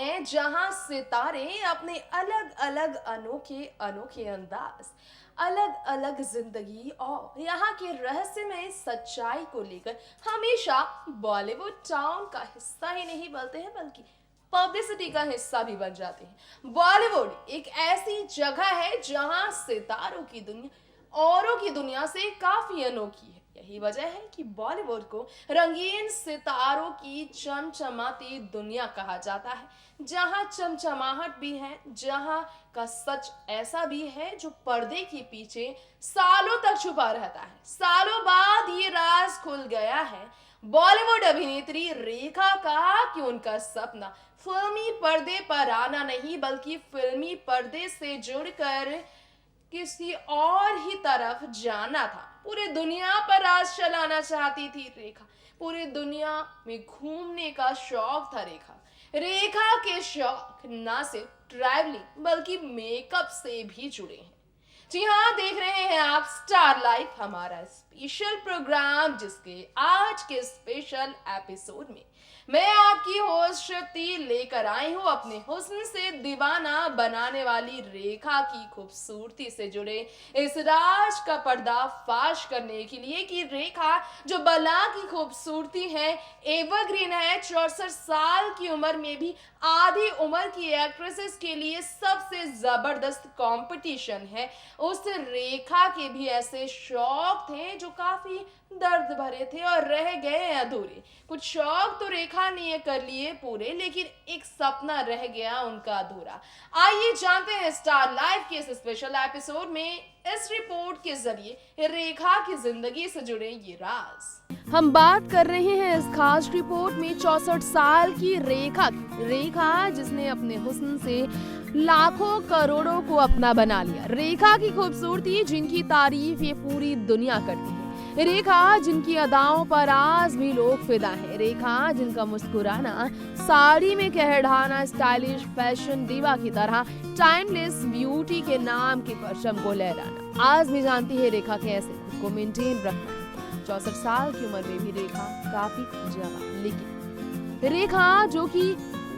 हैं जहां सितारे अपने अलग अलग अनोखे अनोखे अंदाज, अलग अलग जिंदगी और यहाँ के रहस्यमय सच्चाई को लेकर हमेशा बॉलीवुड टाउन का हिस्सा ही नहीं बनते हैं, बल्कि पब्लिसिटी का हिस्सा भी बन जाते हैं। बॉलीवुड एक ऐसी जगह है जहां सितारों की दुनिया औरों की दुनिया से काफी अनोखी है। यही वजह है कि बॉलीवुड को रंगीन सितारों की चमचमाती दुनिया कहा जाता है, जहां चमचमाहट भी है, जहां का सच ऐसा भी है जो पर्दे के पीछे सालों तक छुपा रहता है। सालों बाद ये राज खुल गया है बॉलीवुड अभिनेत्री रेखा का कि उनका सपना फिल्मी पर्दे पर आना नहीं, बल्कि फिल्मी पर्दे से जुड़कर किसी और ही तरफ जाना था। पूरी दुनिया पर राज चलाना चाहती थी रेखा। पूरी दुनिया में घूमने का शौक था रेखा। रेखा के शौक ना सिर्फ ट्रैवलिंग बल्कि मेकअप से भी जुड़े हैं। जी हाँ, देख रहे हैं आप स्टार लाइफ, हमारा स्पेशल प्रोग्राम, जिसके आज के स्पेशल एपिसोड में मैं आपकी होस्ट शक्ति लेकर आई हूँ अपने हुस्न से दीवाना बनाने वाली रेखा की खूबसूरती से जुड़े इस राज का पर्दा फाश करने के लिए कि रेखा जो बला की खूबसूरती है, एवरग्रीन है, 64 साल की उम्र में भी आधी उम्र की एक्ट्रेसेस के लिए सबसे जबरदस्त कंपटीशन है। उस रेखा के भी ऐसे शौक थे जो काफी दर्द भरे थे और रह गए अधूरे। कुछ शौक तो रेखा ने ये कर लिए पूरे, लेकिन एक सपना रह गया उनका अधूरा। आइए जानते हैं स्टार लाइव के इस स्पेशल एपिसोड में इस रिपोर्ट के जरिए रेखा की जिंदगी से जुड़े ये राज। हम बात कर रहे हैं इस खास रिपोर्ट में 64 साल की रेखा जिसने अपने हुस्न से लाखों करोड़ों को अपना बना लिया। रेखा की खूबसूरती जिनकी तारीफ ये पूरी दुनिया करती है। रेखा जिनकी अदाओं पर आज भी लोग फिदा है। रेखा जिनका मुस्कुराना, साड़ी में कह ढाना, स्टाइलिश फैशन दीवा की तरह टाइमलेस ब्यूटी के नाम के परचम को लहराना। आज भी जानती है रेखा कैसे खुद को मेंटेन रखना है। 64 साल की उम्र में भी रेखा काफी जवान, लेकिन रेखा जो कि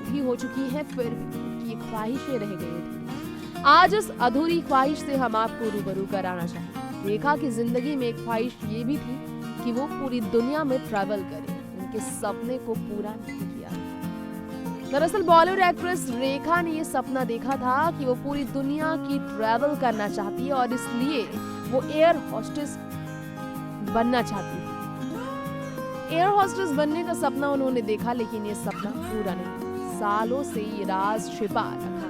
भी हो चुकी है, फिर भी उनकी एक ख्वाहिशें रह गई थी। आज उस अधूरी ख्वाहिश से हम आपको रूबरू कराना चाहेंगे। रेखा की जिंदगी में एक ख्वाहिश ये भी थी कि वो पूरी दुनिया में ट्रैवल करे। उनके सपने को पूरा नहीं किया। दरअसल बॉलीवुड एक्ट्रेस रेखा ने ये सपना देखा था कि वो पूरी दुनिया की ट्रैवल करना चाहती है और इसलिए वो एयर होस्टेस बनना चाहती थी। एयर होस्टेस बनने का सपना उन्होंने देखा, लेकिन ये सपना पूरा नहीं। सालों से ये राज छिपा रखा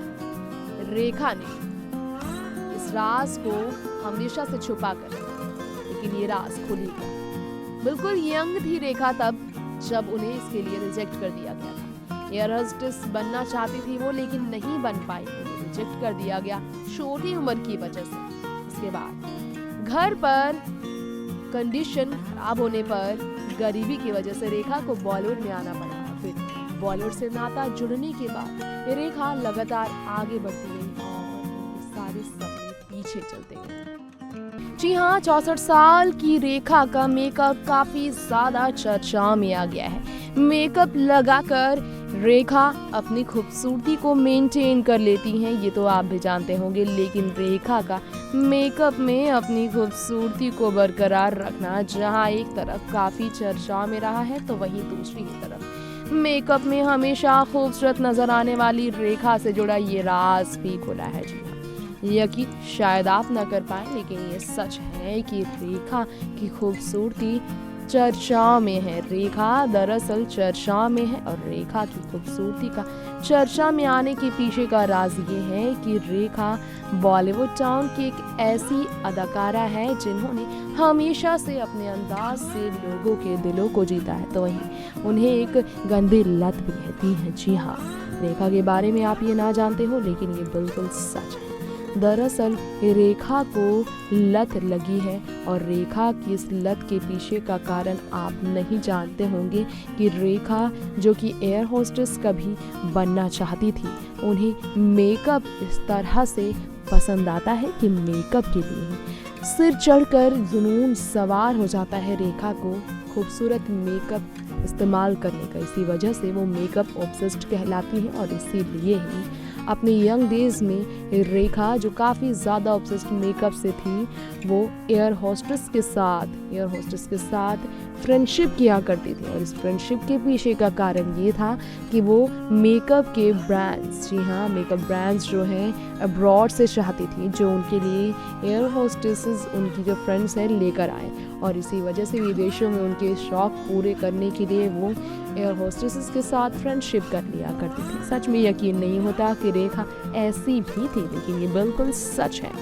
रेखा ने। इस राज को हमेशा से छुपा कर, लेकिन ये राज खुल ही गया। बिल्कुल यंग थी रेखा तब जब उन्हें इसके लिए रिजेक्ट कर दिया गया था। एयर होस्टेस बनना चाहती थी वो, लेकिन नहीं बन पाई। उन्हें रिजेक्ट कर दिया गया छोटी उम्र की वजह से। इसके बाद घर पर कंडीशन खराब होने पर, गरीबी की वजह से रेखा को बॉलीवुड में आना पड़ा। फिर बॉलीवुड से नाता जुड़ने के बाद रेखा लगातार आगे बढ़ती गई और सारे सपने पीछे चलते गए। जी हाँ, 64 साल की रेखा का मेकअप काफी ज्यादा चर्चा में आ गया है। मेकअप लगाकर रेखा अपनी खूबसूरती को मेंटेन कर लेती हैं, ये तो आप भी जानते होंगे। लेकिन रेखा का मेकअप में अपनी खूबसूरती को बरकरार रखना जहाँ एक तरफ काफी चर्चा में रहा है, तो वहीं दूसरी ही तरफ मेकअप में हमेशा खूबसूरत नजर आने वाली रेखा से जुड़ा ये राज भी खुला है। जी हाँ, यकीन शायद आप न कर पाए, लेकिन ये सच है कि रेखा की खूबसूरती चर्चा में है। रेखा दरअसल चर्चा में है और रेखा की खूबसूरती का चर्चा में आने के पीछे का राज ये है कि रेखा बॉलीवुड टाउन की एक ऐसी अदाकारा है जिन्होंने हमेशा से अपने अंदाज से लोगों के दिलों को जीता है, तो वहीं उन्हें एक गंदी लत भी रहती है। जी हाँ, रेखा के बारे में आप ये ना जानते हो, लेकिन ये बिल्कुल सच है। दरअसल रेखा को लत लगी है और रेखा की इस लत के पीछे का कारण आप नहीं जानते होंगे कि रेखा जो कि एयर होस्टेस कभी बनना चाहती थी, उन्हें मेकअप इस तरह से पसंद आता है कि मेकअप के लिए सिर चढ़कर जुनून सवार हो जाता है रेखा को खूबसूरत मेकअप इस्तेमाल करने का। इसी वजह से वो मेकअप ऑब्सेस्ड कहलाती हैं और इसीलिए ही अपने यंग डेज में रेखा, जो काफ़ी ज़्यादा ऑब्सेस्ड मेकअप से थी, वो एयर होस्टेस के साथ फ्रेंडशिप किया करती थी। और इस फ्रेंडशिप के पीछे का कारण ये था कि वो मेकअप के ब्रांड्स, जी हाँ, मेकअप ब्रांड्स जो हैं अब्रॉड से चाहती थी, जो उनके लिए एयर होस्टेसेस, उनकी जो फ्रेंड्स हैं, लेकर आए। और इसी वजह से विदेशों में उनके शौक़ पूरे करने के लिए वो एयर होस्टेसेस के साथ फ्रेंडशिप कर लिया करती थी। सच में यकीन नहीं होता कि रेखा ऐसी भी थी, लेकिन ये बिल्कुल सच है।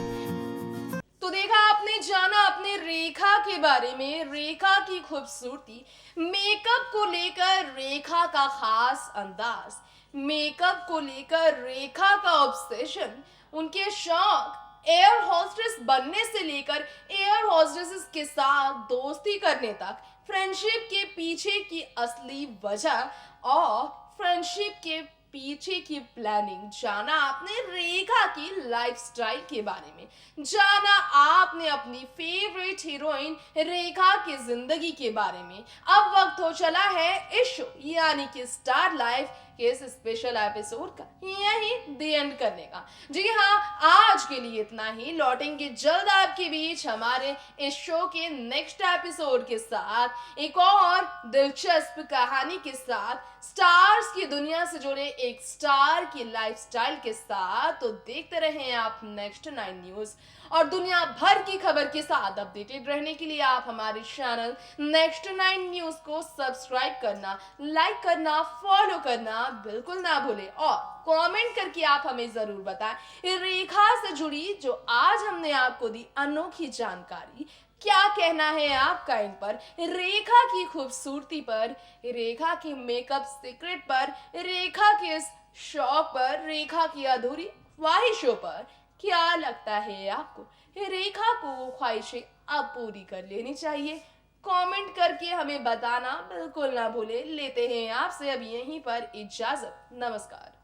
तो देखा आपने, जाना अपने रेखा के बारे में, रेखा की खूबसूरती, मेकअप को लेकर रेखा का खास अंदाज, मेकअप को लेकर रेखा का ऑब्सेशन, उनके शौक, एयर होस्टेस बनने से लेकर एयर होस्टेसेस के साथ दोस्ती करने तक, फ्रेंडशिप के पीछे की असली वजह और फ्रेंडशिप के पीछे की प्लानिंग। जाना आपने रेखा की लाइफस्टाइल के बारे में, जाना आपने अपनी फेवरेट हीरोइन रेखा की जिंदगी के बारे में। अब वक्त हो चला है इस शो यानी कि स्टार लाइफ के इस स्पेशल एपिसोड का यही द एंड करने का। जी हाँ, आज के लिए इतना ही। लौटेंगे जल्द आपके बीच हमारे इस शो के नेक्स्ट एपिसोड के साथ, एक और दिलचस्प कहानी के साथ, स्टार्स की दुनिया से जुड़े एक स्टार की लाइफस्टाइल के साथ। तो देखते रहें आप नेक्स्ट 9 न्यूज, और दुनिया भर की खबर के साथ अपडेटेड रहने के लिए आप हमारे चैनल नेक्स्ट 9 न्यूज को सब्सक्राइब करना, लाइक करना, फॉलो करना बिल्कुल ना भूलें। और कमेंट करके आप हमें जरूर बताएं रेखा से जुड़ी जो आज हमने आपको दी अनोखी जानकारी, क्या कहना है आपका इन पर, रेखा की खूबसूरती पर, रेखा की मेकअप सीक्रेट पर, रेखा के इस शौक पर, रेखा की अधूरी ख्वाहिशों पर। क्या लगता है आपको, रेखा को वो ख्वाहिशें अब पूरी कर लेनी चाहिए? कमेंट करके हमें बताना बिल्कुल ना भूले। लेते हैं आपसे अब यहीं पर इजाजत। नमस्कार।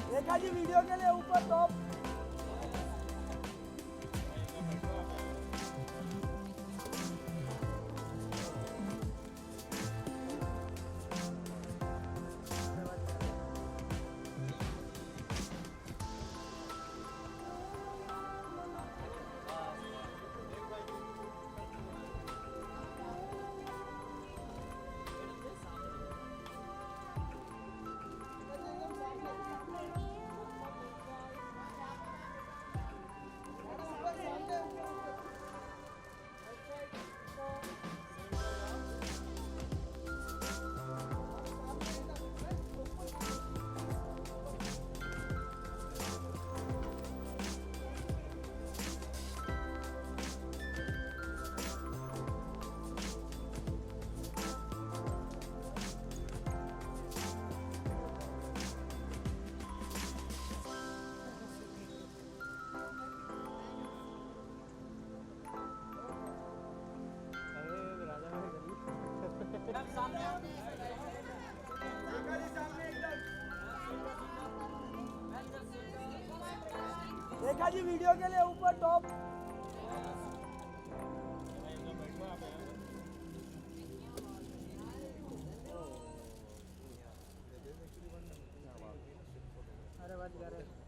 रेखा जी वीडियो के लिए ऊपर टॉप। रेखा जी वीडियो के लिए ऊपर टॉप। अरे बात कर रहे